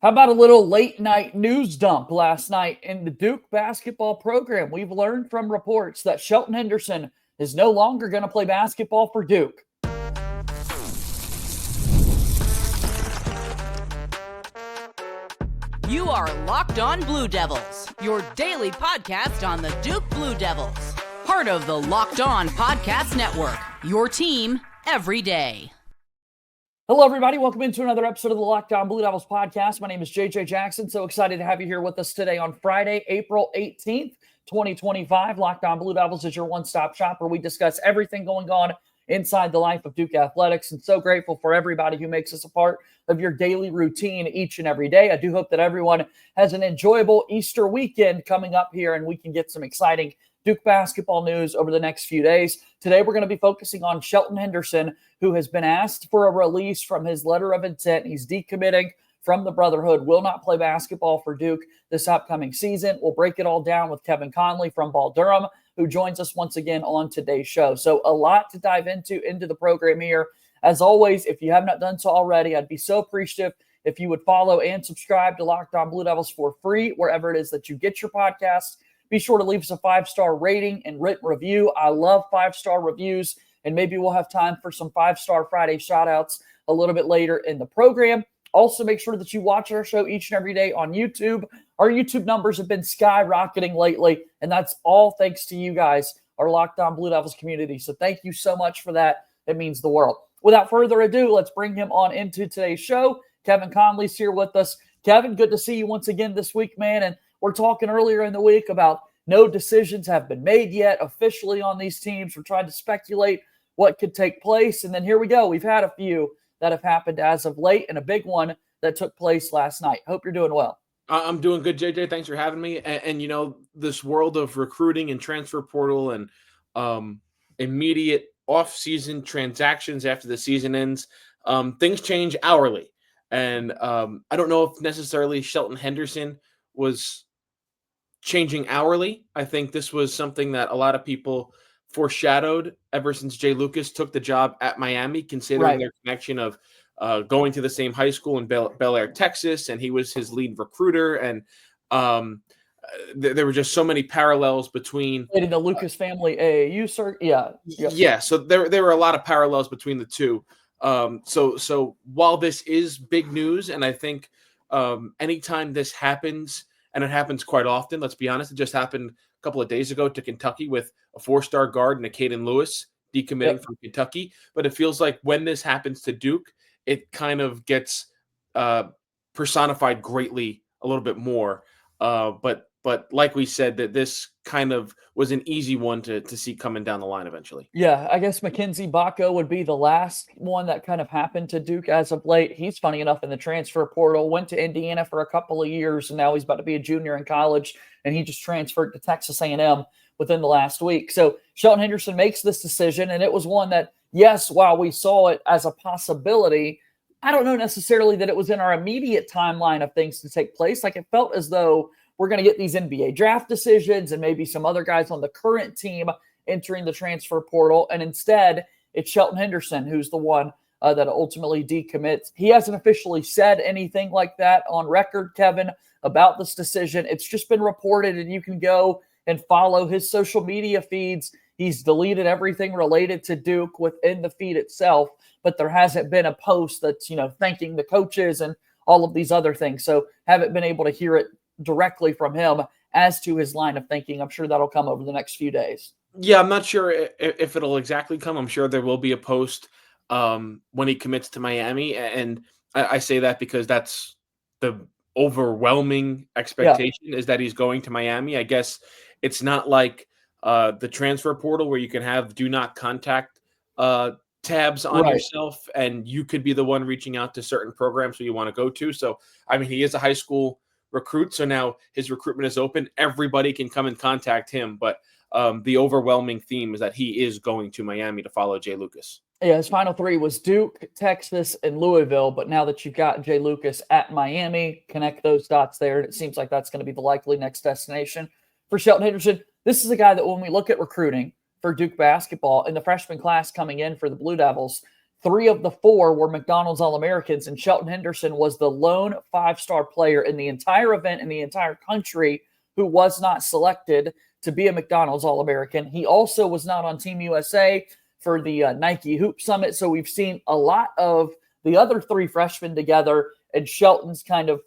How about a little late night news dump last night in the Duke basketball program? We've learned from reports that Shelton Henderson is no longer going to play basketball for Duke. You are Locked On Blue Devils, your daily podcast on the Duke Blue Devils. Part of the Locked On Podcast Network, your team every day. Hello, everybody. Welcome into another episode of the Locked On Blue Devils podcast. My name is JJ Jackson. So excited to have you here with us today on Friday, April 18th, 2025. Locked On Blue Devils is your one-stop shop where we discuss everything going on inside the life of Duke athletics, and so grateful for everybody who makes us a part of your daily routine each and every day. I do hope that everyone has an enjoyable Easter weekend coming up here, and we can get some exciting Duke basketball news over the next few days. Today, we're going to be focusing on Shelton Henderson, who has been asked for a release from his letter of intent. He's decommitting from the Brotherhood, will not play basketball for Duke this upcoming season. We'll break it all down with Kevin Connelly from Ball Durham, who joins us once again on today's show. So a lot to dive into the program here. As always, if you have not done so already, I'd be so appreciative if you would follow and subscribe to Locked On Blue Devils for free, wherever it is that you get your podcasts. Be sure to leave us a 5-star rating and written review. I love 5-star reviews, and maybe we'll have time for some 5-star Friday shout-outs a little bit later in the program. Also, make sure that you watch our show each and every day on YouTube. Our YouTube numbers have been skyrocketing lately, and that's all thanks to you guys, our Locked On Blue Devils community. So thank you so much for that. It means the world. Without further ado, let's bring him on into today's show. Kevin Connelly's here with us. Kevin, good to see you once again this week, man. And we're talking earlier in the week about no decisions have been made yet officially on these teams. We're trying to speculate what could take place. And then here we go. We've had a few that have happened as of late, and a big one that took place last night. Hope you're doing well. I'm doing good, JJ. Thanks for having me. And you know, this world of recruiting and transfer portal and immediate off-season transactions after the season ends, things change hourly. And I don't know if necessarily Shelton Henderson was changing hourly. I think this was something that a lot of people foreshadowed ever since Jay Lucas took the job at Miami, considering their connection of going to the same high school in Bel Air, Texas, and he was his lead recruiter. And there were just so many parallels between in the Lucas family AAU, sir. Yeah. So there were a lot of parallels between the two. So while this is big news, and I think anytime this happens, and it happens quite often, let's be honest, it just happened a couple of days ago to Kentucky with a 4-star guard and a Caden Lewis decommitting from Kentucky. But it feels like when this happens to Duke, it kind of gets personified greatly a little bit more. But like we said, that this kind of was an easy one to see coming down the line eventually. Yeah, I guess Mackenzie Bacco would be the last one that kind of happened to Duke as of late. He's funny enough in the transfer portal, went to Indiana for a couple of years, and now he's about to be a junior in college, and he just transferred to Texas A&M within the last week. So Shelton Henderson makes this decision, and it was one that, yes, while we saw it as a possibility, I don't know necessarily that it was in our immediate timeline of things to take place. Like, it felt as though we're going to get these NBA draft decisions and maybe some other guys on the current team entering the transfer portal. And instead, it's Shelton Henderson who's the one that ultimately decommits. He hasn't officially said anything like that on record, Kevin, about this decision. It's just been reported, and you can go and follow his social media feeds. He's deleted everything related to Duke within the feed itself, but there hasn't been a post that's, thanking the coaches and all of these other things. So haven't been able to hear it directly from him as to his line of thinking. I'm sure that'll come over the next few days. Yeah, I'm not sure if it'll exactly come. I'm sure there will be a post when he commits to Miami. And I say that because that's the overwhelming expectation is that he's going to Miami. I guess it's not like the transfer portal where you can have do not contact tabs on yourself, and you could be the one reaching out to certain programs who you want to go to. So, I mean, he is a high school recruit, so now his recruitment is open. Everybody can come and contact him, but the overwhelming theme is that he is going to Miami to follow Jay Lucas. Yeah, his final three was Duke, Texas, and Louisville, but now that you've got Jay Lucas at Miami, connect those dots there, and it seems like that's going to be the likely next destination for Shelton Henderson. This is a guy that when we look at recruiting for Duke basketball in the freshman class coming in for the Blue Devils, 3 of the 4 were McDonald's All-Americans, and Shelton Henderson was the lone 5-star player in the entire event in the entire country who was not selected to be a McDonald's All-American. He also was not on Team USA for the Nike Hoop Summit, so we've seen a lot of the other 3 freshmen together, and Shelton's kind of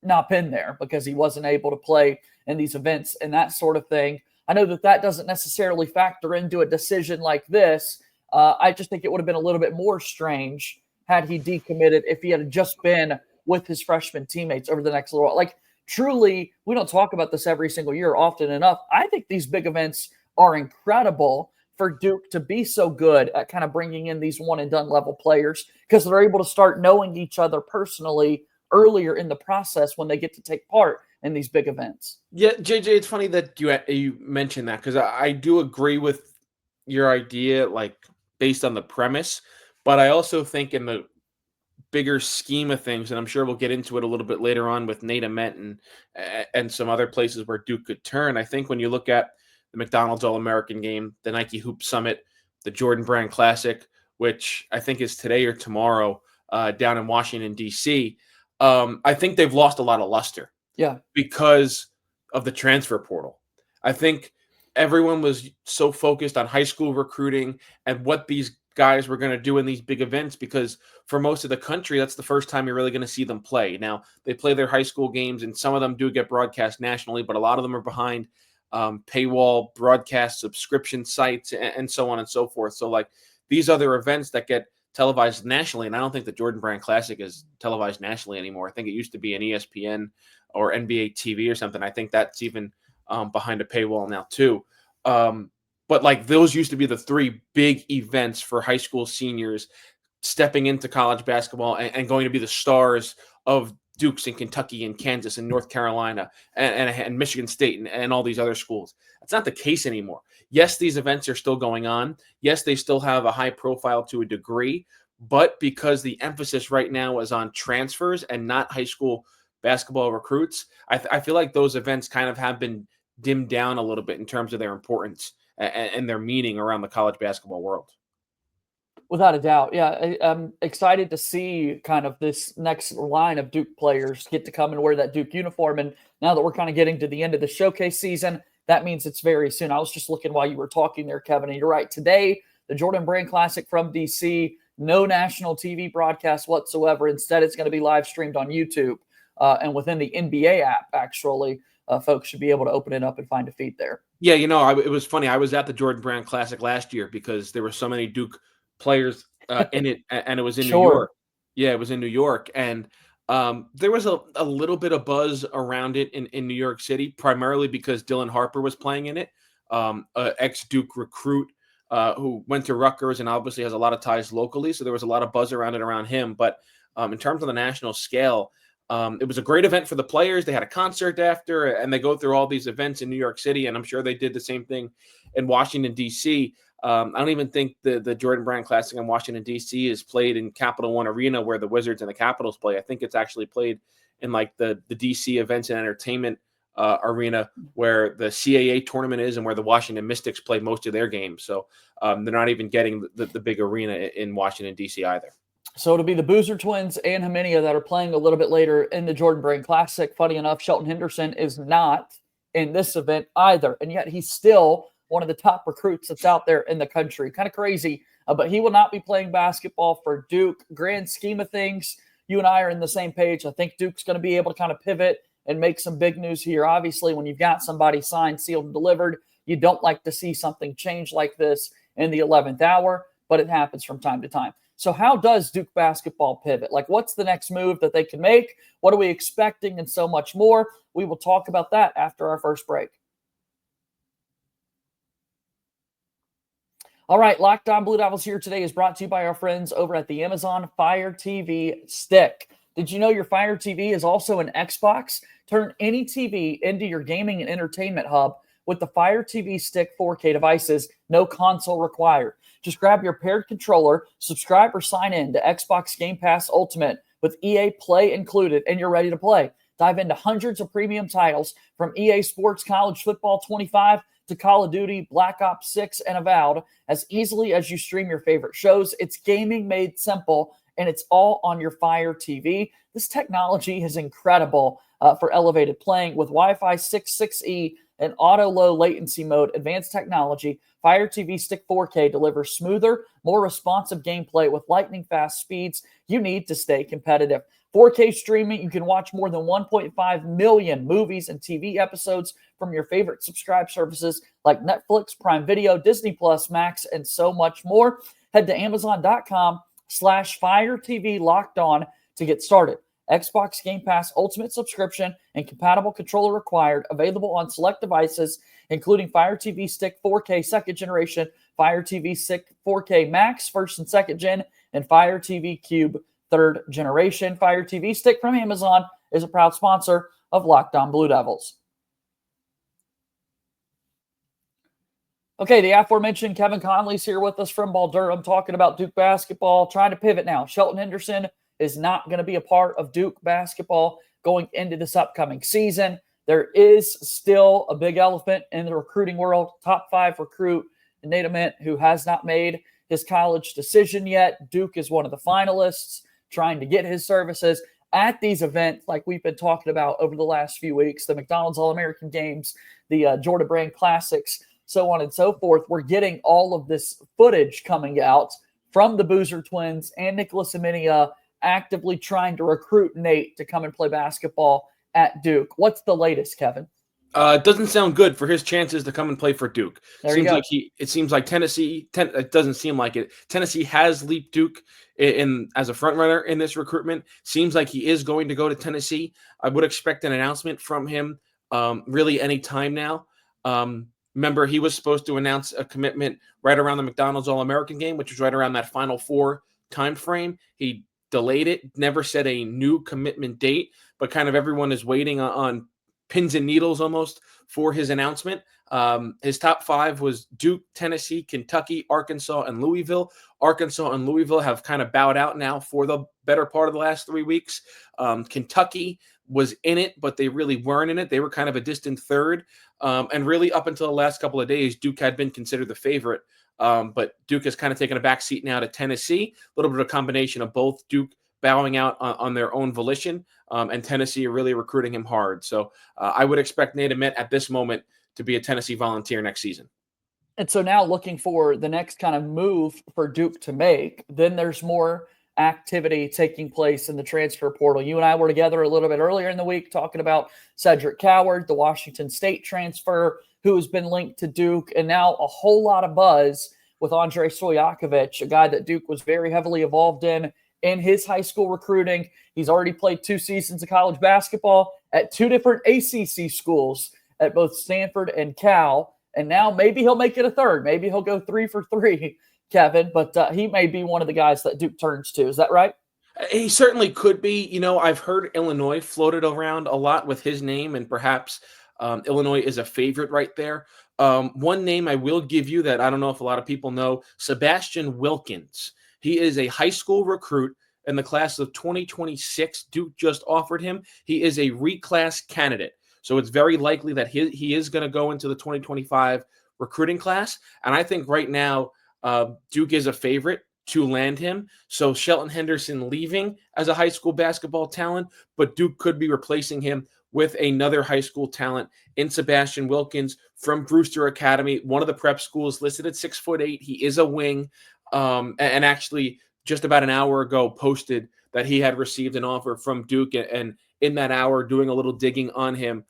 not been there because he wasn't able to play in these events and that sort of thing. I know that doesn't necessarily factor into a decision like this. I just think it would have been a little bit more strange had he decommitted if he had just been with his freshman teammates over the next little while. Like, truly, we don't talk about this every single year often enough. I think these big events are incredible for Duke to be so good at kind of bringing in these one-and-done level players because they're able to start knowing each other personally earlier in the process when they get to take part in these big events. Yeah, JJ, it's funny that you mentioned that because I do agree with your idea, like based on the premise, but I also think in the bigger scheme of things, and I'm sure we'll get into it a little bit later on with Nate Ament and some other places where Duke could turn. I think when you look at the McDonald's All-American game, the Nike Hoop Summit, the Jordan Brand Classic, which I think is today or tomorrow down in Washington, D.C., I think they've lost a lot of luster. Yeah. Because of the transfer portal. I think everyone was so focused on high school recruiting and what these guys were going to do in these big events because for most of the country, that's the first time you're really going to see them play. Now, they play their high school games, and some of them do get broadcast nationally, but a lot of them are behind paywall broadcast subscription sites and so on and so forth. So, like, these other events that get televised nationally, and I don't think the Jordan Brand Classic is televised nationally anymore. I think it used to be an ESPN or NBA TV or something. I think that's even behind a paywall now too. But like those used to be the 3 big events for high school seniors stepping into college basketball and going to be the stars of Dukes in Kentucky and Kansas and North Carolina and Michigan State and all these other schools. That's not the case anymore. Yes, these events are still going on. Yes, they still have a high profile to a degree, but because the emphasis right now is on transfers and not high school basketball recruits, I feel like those events kind of have been dimmed down a little bit in terms of their importance and their meaning around the college basketball world. Without a doubt. Yeah. I'm excited to see kind of this next line of Duke players get to come and wear that Duke uniform. And now that we're kind of getting to the end of the showcase season, that means it's very soon. I was just looking while you were talking there, Kevin, and you're right. Today, the Jordan Brand Classic from DC, no national TV broadcast whatsoever. Instead, it's going to be live streamed on YouTube. And within the NBA app, actually, folks should be able to open it up and find a feed there. Yeah, it was funny. I was at the Jordan Brand Classic last year because there were so many Duke players in it, and it was in New York. Yeah, it was in New York. And there was a little bit of buzz around it in New York City, primarily because Dylan Harper was playing in it, ex-Duke recruit who went to Rutgers and obviously has a lot of ties locally. So there was a lot of buzz around him. But in terms of the national scale, it was a great event for the players. They had a concert after, and they go through all these events in New York City, and I'm sure they did the same thing in Washington, D.C. I don't even think the Jordan Brand Classic in Washington, D.C. is played in Capital One Arena where the Wizards and the Capitals play. I think it's actually played in like the D.C. Events and Entertainment Arena where the CAA tournament is and where the Washington Mystics play most of their games. So they're not even getting the big arena in Washington, D.C. either. So it'll be the Boozer twins and Heminia that are playing a little bit later in the Jordan Brand Classic. Funny enough, Shelton Henderson is not in this event either, and yet he's still one of the top recruits that's out there in the country. Kind of crazy, but he will not be playing basketball for Duke. Grand scheme of things, you and I are in the same page. I think Duke's going to be able to kind of pivot and make some big news here. Obviously, when you've got somebody signed, sealed, and delivered, you don't like to see something change like this in the 11th hour, but it happens from time to time. So how does Duke basketball pivot? Like, what's the next move that they can make? What are we expecting and so much more? We will talk about that after our first break. All right, Locked On Blue Devils here today is brought to you by our friends over at the Amazon Fire TV Stick. Did you know your Fire TV is also an Xbox? Turn any TV into your gaming and entertainment hub with the Fire TV Stick 4K devices, no console required. Just grab your paired controller, subscribe or sign in to Xbox Game Pass Ultimate with EA Play included, and you're ready to play. Dive into hundreds of premium titles from EA Sports College Football 25 to Call of Duty, Black Ops 6, and Avowed as easily as you stream your favorite shows. It's gaming made simple, and it's all on your Fire TV. This technology is incredible for elevated playing with Wi-Fi 6/6E and auto low latency mode. Advanced technology, Fire TV Stick 4K delivers smoother, more responsive gameplay with lightning fast speeds you need to stay competitive. 4K streaming, you can watch more than 1.5 million movies and TV episodes from your favorite subscribe services like Netflix, Prime Video, Disney Plus, Max, and so much more. Head to Amazon.com/Fire TV Locked On to get started. Xbox Game Pass Ultimate subscription and compatible controller required. Available on select devices, including Fire TV Stick 4K second generation, Fire TV Stick 4K Max first and second gen, and Fire TV Cube third generation. Fire TV Stick from Amazon is a proud sponsor of Locked On Blue Devils. Okay, the aforementioned Kevin Connelly's here with us from Ball Durham talking about Duke basketball, trying to pivot now. Shelton Henderson is not going to be a part of Duke basketball going into this upcoming season. There is still a big elephant in the recruiting world. Top 5 recruit, Nate Ament, who has not made his college decision yet. Duke is one of the finalists trying to get his services at these events like we've been talking about over the last few weeks, the McDonald's All-American Games, the Jordan Brand Classics, so on and so forth. We're getting all of this footage coming out from the Boozer twins and Nicholas Aminia actively trying to recruit Nate to come and play basketball at Duke. What's the latest, Kevin? It doesn't sound good for his chances to come and play for Duke. It seems like Tennessee. It doesn't seem like it. Tennessee has leaped Duke in as a front runner in this recruitment. Seems like he is going to go to Tennessee. I would expect an announcement from him really any time now. Remember, he was supposed to announce a commitment right around the McDonald's All-American game, which was right around that Final Four time frame. He delayed it, never set a new commitment date, but kind of everyone is waiting on pins and needles almost for his announcement. His top 5 was Duke, Tennessee, Kentucky, Arkansas, and Louisville. Arkansas and Louisville have kind of bowed out now for the better part of the last 3 weeks. Kentucky was in it, but they really weren't in it. They were kind of a distant third. And really up until the last couple of days, Duke had been considered the favorite. But Duke has kind of taken a back seat now to Tennessee. A little bit of a combination of both Duke bowing out on their own volition and Tennessee really recruiting him hard. So I would expect Nate Ament at this moment to be a Tennessee Volunteer next season. And so now looking for the next kind of move for Duke to make, then there's more activity taking place in the transfer portal. You and I were together a little bit earlier in the week talking about Cedric Coward, the Washington State transfer, who has been linked to Duke, and now a whole lot of buzz with Andre Stojakovic, a guy that Duke was very heavily involved in his high school recruiting. He's already played 2 seasons of college basketball at 2 different ACC schools at both Stanford and Cal, and now maybe he'll make it a third. Maybe he'll go 3 for 3, Kevin, but he may be one of the guys that Duke turns to. Is that right? He certainly could be. You know, I've heard Illinois floated around a lot with his name, and perhaps Illinois is a favorite right there. One name I will give you that I don't know if a lot of people know, Sebastian Wilkins. He is a high school recruit in the class of 2026. Duke just offered him. He is a reclass candidate. So it's very likely that he is going to go into the 2025 recruiting class. And I think right now Duke is a favorite to land him. So Shelton Henderson leaving as a high school basketball talent, but Duke could be replacing him with another high school talent in Sebastian Wilkins from Brewster Academy, one of the prep schools, listed at 6'8". He is a wing. And actually just about an hour ago posted that he had received an offer from Duke, and in that hour doing a little digging on him,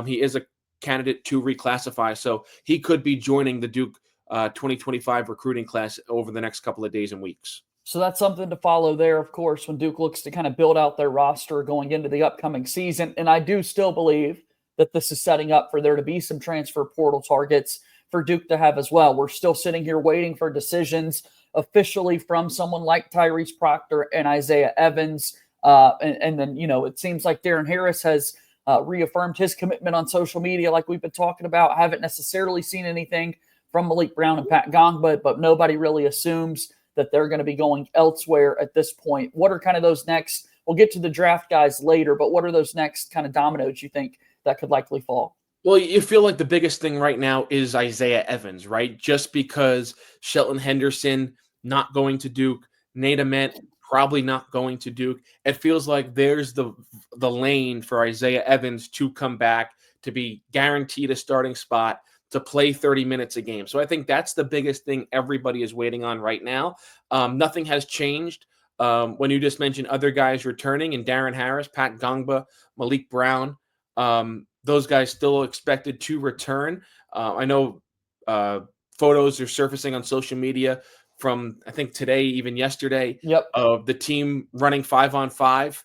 he is a candidate to reclassify. So he could be joining the Duke 2025 recruiting class over the next couple of days and weeks. So that's something to follow there, of course, when Duke looks to kind of build out their roster going into the upcoming season. And I do still believe that this is setting up for there to be some transfer portal targets for Duke to have as well. We're still sitting here waiting for decisions officially from someone like Tyrese Proctor and Isaiah Evans. And then, you know, it seems like Darren Harris has reaffirmed his commitment on social media like we've been talking about. I haven't necessarily seen anything from Malik Brown and Pat Gongba, but nobody really assumes that they're going to be going elsewhere at this point. What are kind of those next – we'll get to the draft guys later, but what are those next kind of dominoes you think that could likely fall? Well, you feel like the biggest thing right now is Isaiah Evans, right? Just because Shelton Henderson not going to Duke, Nate Ament probably not going to Duke. It feels like there's the lane for Isaiah Evans to come back, to be guaranteed a starting spot, to play 30 minutes a game. So I think that's the biggest thing everybody is waiting on right now. Nothing has changed. When you just mentioned other guys returning, and Darren Harris, Pat Gongba, Malik Brown, those guys still expected to return. I know photos are surfacing on social media from, I think, today, even yesterday, Yep. of the team running 5-on-5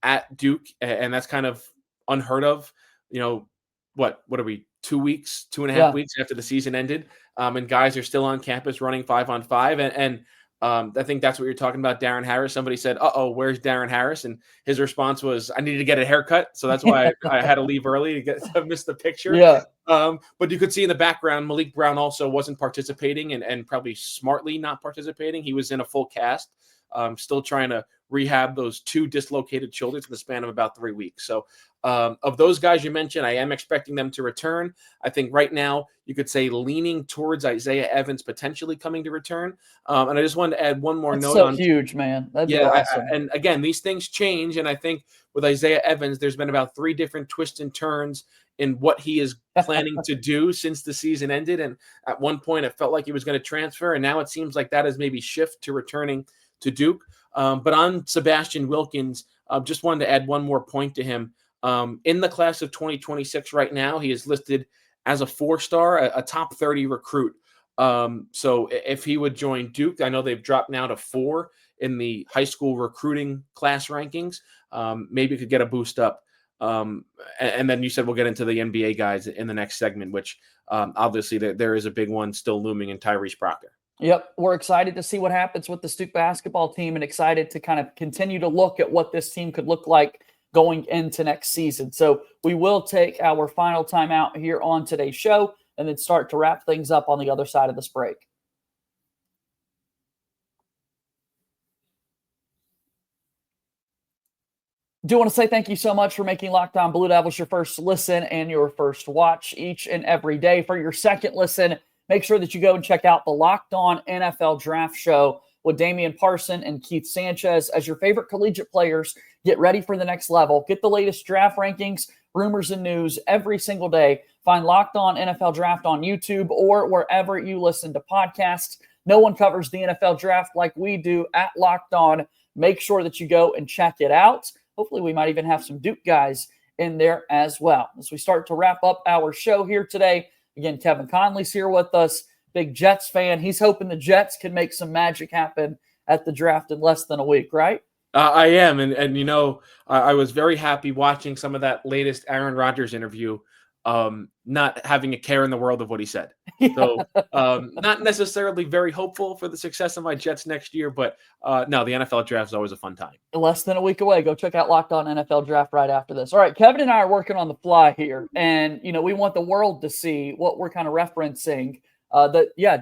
at Duke, and that's kind of unheard of. You know, what are we? 2 weeks, 2.5 weeks after the season ended, and guys are still on campus running 5-on-5, and I think that's what you're talking about, Darren Harris. Somebody said, "Uh-oh, where's Darren Harris?" And his response was, "I needed to get a haircut, so that's why I had to leave early to miss the picture." Yeah. But you could see in the background, Malik Brown also wasn't participating, and probably smartly not participating. He was in a full cast, still trying to rehab those 2 dislocated shoulders in the span of about 3 weeks. So of those guys you mentioned, I am expecting them to return. I think right now you could say leaning towards Isaiah Evans potentially coming to return. And I just wanted to add one more That's note so on. huge, man. That'd be Yeah, awesome. and again, these things change, and I think with Isaiah Evans, there's been about 3 different twists and turns in what he is planning to do since the season ended. And at one point, it felt like he was going to transfer, and now it seems like that has maybe shift to returning to Duke. But on Sebastian Wilkins, just wanted to add one more point to him. In the class of 2026 right now, he is listed as a 4-star, a top 30 recruit. So if he would join Duke, I know they've dropped now to 4 in the high school recruiting class rankings. Maybe could get a boost up. And then you said we'll get into the NBA guys in the next segment, which obviously there is a big one still looming in Tyrese Proctor. Yep. We're excited to see what happens with the Duke basketball team and excited to kind of continue to look at what this team could look like going into next season. So we will take our final timeout here on today's show and then start to wrap things up on the other side of this break. Do want to say thank you so much for making Locked On Blue Devils your first listen and your first watch each and every day. For your second listen, make sure that you go and check out the Locked On NFL Draft Show with Damian Parson and Keith Sanchez as your favorite collegiate players get ready for the next level. Get the latest draft rankings, rumors, and news every single day. Find Locked On NFL Draft on YouTube or wherever you listen to podcasts. No one covers the NFL Draft like we do at Locked On. Make sure that you go and check it out. Hopefully, we might even have some Duke guys in there as well. As we start to wrap up our show here today, again, Kevin Connelly's here with us, big Jets fan. He's hoping the Jets can make some magic happen at the draft in less than a week, right? I am, and you know, I was very happy watching some of that latest Aaron Rodgers interview, not having a care in the world of what he said. So, not necessarily very hopeful for the success of my Jets next year, but no, the NFL draft is always a fun time. Less than a week away. Go check out Locked On NFL Draft right after this. All right, Kevin and I are working on the fly here, and we want the world to see what we're kind of referencing.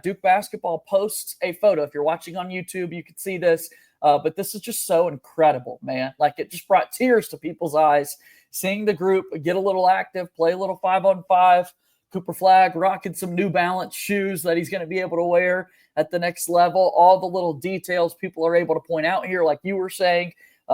Duke basketball posts a photo. If you're watching on YouTube, you can see this. But this is just so incredible, man. Like, it just brought tears to people's eyes seeing the group get a little active, play a little 5-on-5. Cooper Flagg rocking some New Balance shoes that he's going to be able to wear at the next level. All the little details people are able to point out here, like you were saying,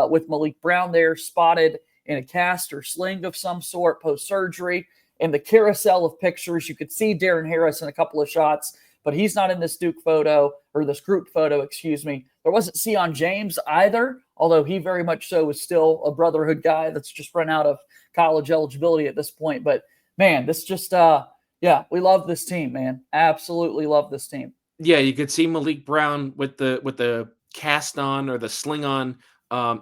with Malik Brown there spotted in a cast or sling of some sort post-surgery. In the carousel of pictures, you could see Darren Harris in a couple of shots, but he's not in this Duke photo, or this group photo, excuse me. There wasn't Sion James either, although he very much so is still a Brotherhood guy that's just run out of college eligibility at this point. But, man, this just, we love this team, man. Absolutely love this team. Yeah, you could see Malik Brown with the cast on or the sling on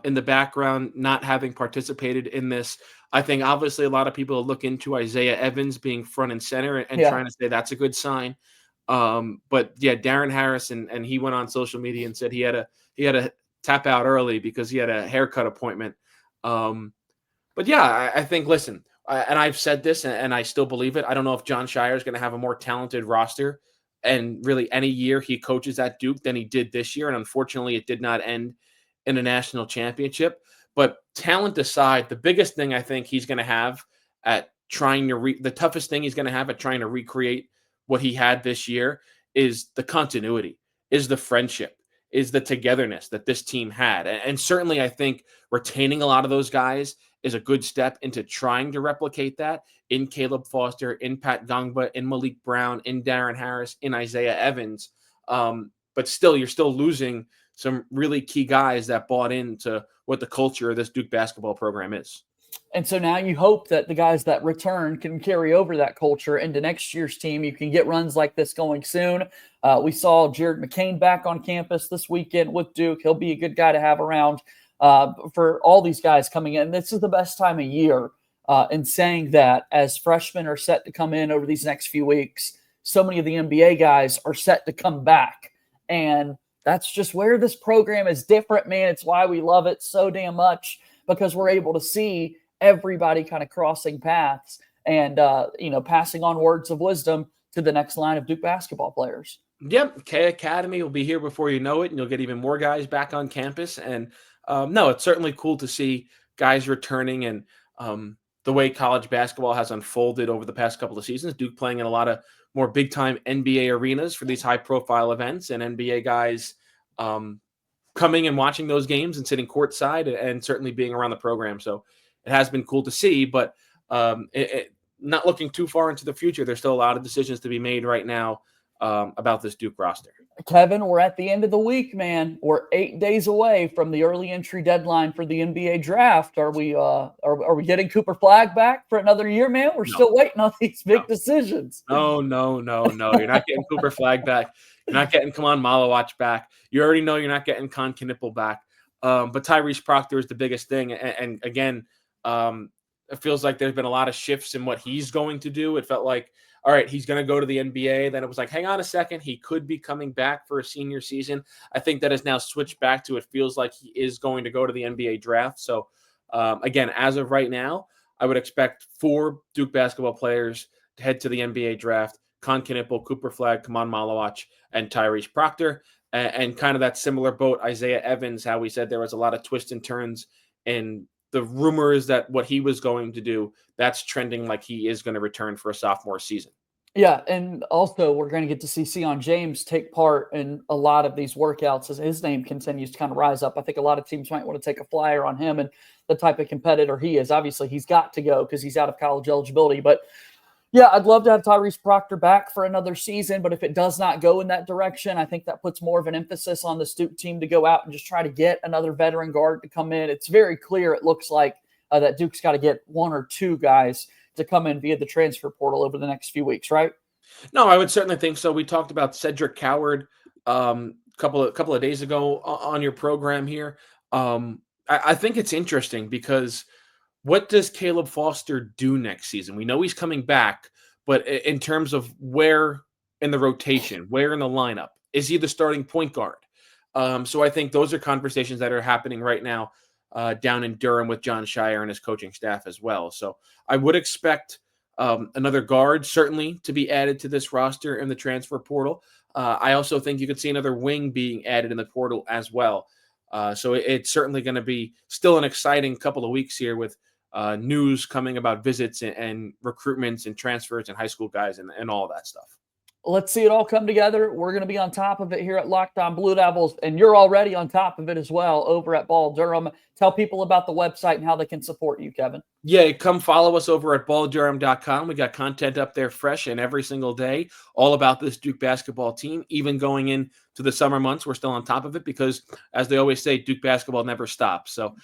in the background, not having participated in this. I think obviously a lot of people look into Isaiah Evans being front and center and trying to say that's a good sign. But yeah, Darren Harris and he went on social media and said he had to tap out early because he had a haircut appointment. But yeah, I think, listen, and I've said this and I still believe it. I don't know if John Shire is going to have a more talented roster and really any year he coaches at Duke than he did this year. And unfortunately, it did not end in a national championship. But talent aside, the biggest thing I think he's going to have at trying to the toughest thing he's going to have at trying to recreate what he had this year is the continuity, is the friendship, is the togetherness that this team had. And certainly I think retaining a lot of those guys is a good step into trying to replicate that in Caleb Foster, in Pat Gongba, in Malik Brown, in Darren Harris, in Isaiah Evans. But still, you're still losing some really key guys that bought into what the culture of this Duke basketball program is. And so now you hope that the guys that return can carry over that culture into next year's team. You can get runs like this going soon. We saw Jared McCain back on campus this weekend with Duke. He'll be a good guy to have around for all these guys coming in. This is the best time of year. And saying that as freshmen are set to come in over these next few weeks, so many of the NBA guys are set to come back. And that's just where this program is different, man. It's why we love it so damn much, because we're able to see everybody kind of crossing paths and, passing on words of wisdom to the next line of Duke basketball players. Yep. K Academy will be here before you know it, and you'll get even more guys back on campus. And no, it's certainly cool to see guys returning, and the way college basketball has unfolded over the past couple of seasons, Duke playing in a lot of more big time NBA arenas for these high profile events, and NBA guys coming and watching those games and sitting courtside and certainly being around the program. So it has been cool to see, but not looking too far into the future. There's still a lot of decisions to be made right now about this Duke roster. Kevin, we're at the end of the week, man. We're 8 days away from the early entry deadline for the NBA draft. Are we getting Cooper Flagg back for another year, man? We're still waiting on these big decisions. No. You're not getting Cooper Flagg back. You're not getting Kaman Malawach back. You already know you're not getting Con Knippel back. But Tyrese Proctor is the biggest thing. And again, it feels like there's been a lot of shifts in what he's going to do. It felt like, all right, he's going to go to the NBA. Then it was like, hang on a second, he could be coming back for a senior season. I think that has now switched back to, it feels like he is going to go to the NBA draft. So again, as of right now, I would expect 4 Duke basketball players to head to the NBA draft: Con Knippel, Cooper Flagg, Kaman Malawach, and Tyrese Proctor. And kind of that similar boat, Isaiah Evans, how we said there was a lot of twists and turns in the rumors that what he was going to do, that's trending like he is going to return for a sophomore season. Yeah, and also we're going to get to see Sion James take part in a lot of these workouts as his name continues to kind of rise up. I think a lot of teams might want to take a flyer on him and the type of competitor he is. Obviously, he's got to go because he's out of college eligibility. But, yeah, I'd love to have Tyrese Proctor back for another season. But if it does not go in that direction, I think that puts more of an emphasis on the Duke team to go out and just try to get another veteran guard to come in. It's very clear, it looks like, that Duke's got to get 1 or 2 guys to come in via the transfer portal over the next few weeks, right? No, I would certainly think so. We talked about Cedric Coward couple of days ago on your program here. I think it's interesting because what does Caleb Foster do next season? We know he's coming back, but in terms of where in the rotation, where in the lineup, is he the starting point guard? So I think those are conversations that are happening right now down in Durham with John Shire and his coaching staff as well. So I would expect another guard certainly to be added to this roster in the transfer portal. I also think you could see another wing being added in the portal as well. So it's certainly going to be still an exciting couple of weeks here with news coming about visits and recruitments and transfers and high school guys and all that stuff. Let's see it all come together. We're going to be on top of it here at Locked On Blue Devils, and you're already on top of it as well over at Ball Durham. Tell people about the website and how they can support you, Kevin. Yeah, come follow us over at balldurham.com. We got content up there fresh and every single day, all about this Duke basketball team. Even going into the summer months, we're still on top of it because, as they always say, Duke basketball never stops. So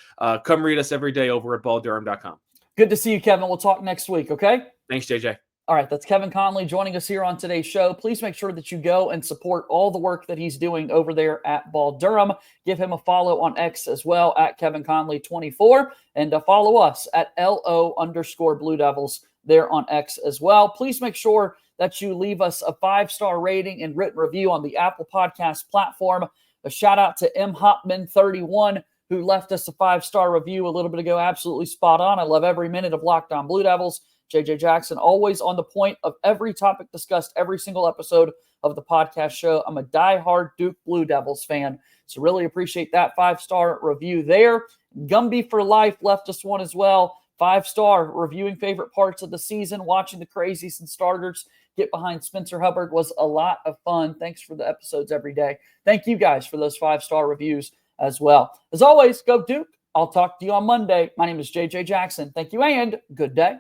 come read us every day over at balldurham.com. Good to see you, Kevin. We'll talk next week, okay? Thanks, JJ. All right, that's Kevin Connelly joining us here on today's show. Please make sure that you go and support all the work that he's doing over there at Ball Durham. Give him a follow on X as well at Kevin Connelly24, and follow us at LO_Blue Devils there on X as well. Please make sure that you leave us a 5-star rating and written review on the Apple Podcast platform. A shout out to M Hopman31, who left us a 5-star review a little bit ago. Absolutely spot on. I love every minute of Locked On Blue Devils. JJ Jackson, always on the point of every topic discussed every single episode of the podcast show. I'm a diehard Duke Blue Devils fan, so really appreciate that 5-star review there. Gumby for Life left us one as well. 5-star, reviewing favorite parts of the season, watching the crazies and starters get behind Spencer Hubbard was a lot of fun. Thanks for the episodes every day. Thank you guys for those 5-star reviews as well. As always, go Duke. I'll talk to you on Monday. My name is JJ Jackson. Thank you and good day.